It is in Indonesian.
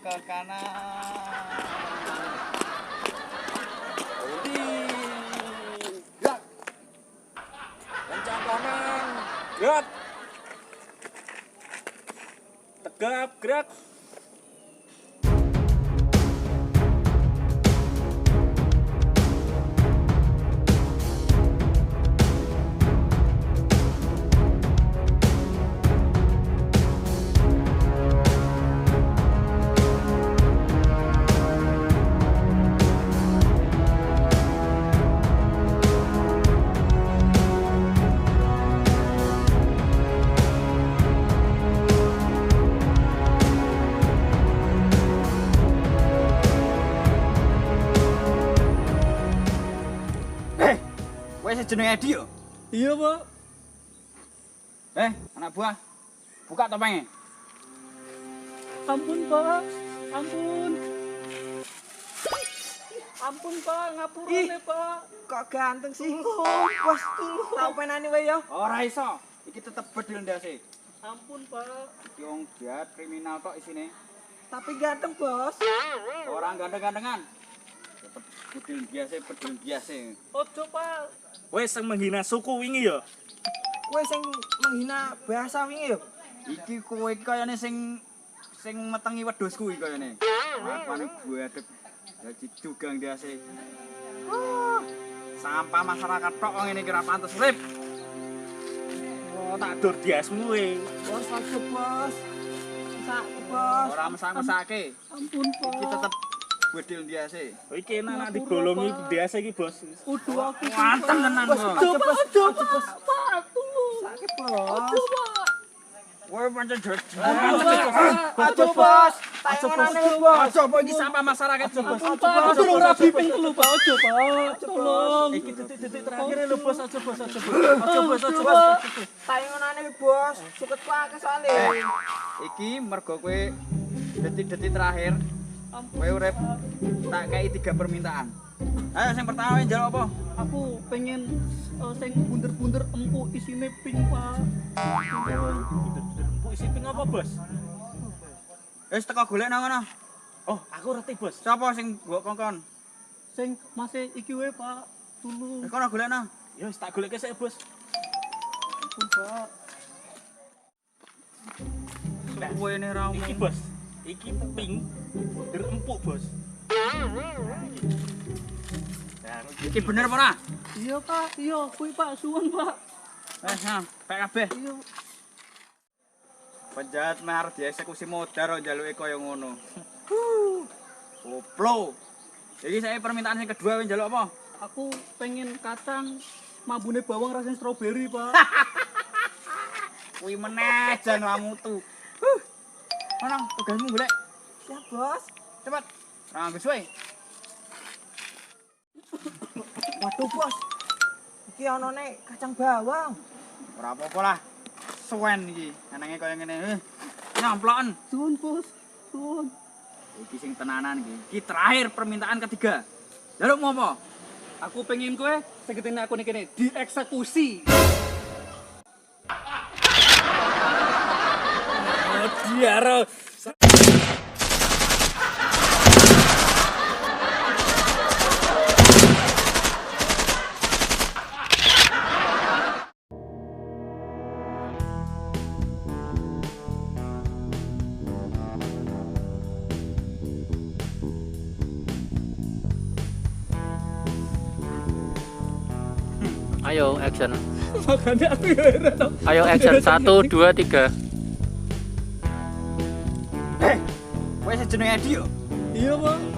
Ke kanan. Gerak. Kencang kanan. Gerak. Tegap, gerak. Kowe sejenenge Edi yo? Iya, Pak. Anak buah. Buka topengnya. Ampun, Pak. Ampun. Ampun, Pak. Ngapurane, Pak. Kok ganteng sih? Bos, tau penane wae yo. Ora iso. Iki tetep bedil ndase. Ampun, Pak. Iki wong jahat kriminal tok isine. Tapi ganteng, Bos. Orang ganteng-gantengan. Tetep bedil biasa. Ojo, Pak. Wes sing menghina suku wingi ya. Kowe sing menghina bahasa wingi yo. Iki kowe kayane sing metengi wedhusku iki kayane. Apane buadek dadi dugang ndase. Sampah masyarakat tok wong ngene iki ora pantes urip. Oh, tak dur diasmu we. Bos, aja, Bos. Sak, Bos. Ora mesak-mesake. Ampun, Pak. Iki tetep bedil biasa. Oh, iki enak nak digolongi biasa iki, Bos. Udah aku Manteng tenan kok. Aja, Bos. Pak, tolong. Sakit, Bos. Kowe pancen jahat. Aja, Bos. Tayanganane, Bos. Aja apa iki sampah masyarakat Bos. Pak, turun rapi ping telu, Pak. Ojo, Pak. Tolong. Iki titik terakhir lho, Bos. Aja, Bos. Aja, Bos. Tayanganane, Bos. Suket pakai soalnya. Iki mergo kowe detik-detik terakhir kowe urip tak kei 3 permintaan. Ayo sing pertama kowe njaluk apa? Aku pengen sing bunder-bunder empuk isine pink, Pak. Empuk isi pink apa, Bos? Wis teko golek nang ngono. Oh, aku ngerti, Bos. Sapa sing mbok kongkon? Sing masih iki wae, Pak. Tulu. Kono golekno. Ya wis tak goleke sik, Bos. Ampun, Pak. Kowe ne ra Iki, Bos. Iki pink bunder empuk, Bos. Iki bener apa ora? Iya, Pak. Iya, kuwi, Pak. Suwun, Pak. Nah, pek kabeh. Iya. Penjahat meh arep dieksekusi modar kok njaluke kaya ngono. Koplo. Iki saya permintaan sing kedua kowe njaluk apa? Aku pengen kacang mambune bawang rasanya stroberi, Pak. Kuwi meneh jan wamutu. Mana tugasmu golek? Siap, Bos. Cepat. Ora nganggo suwe. Waduh, Bos. Iki onone kacang bawang. Ora apa-apa lah. Suwen iki. Enenge kaya ngene. Nyamploken. Suwun, Bos. Suwun. Iki sing tenanan iki. Iki terakhir permintaan ketiga. Jaluk mau apa? Aku pengen kowe sing ketene aku kene dieksekusi. Oh, diaro. Ayo action. Makanya aku ya heran. Ayo action 1 2 3. Kowe sejenenge Edi yo? Iya, Pak.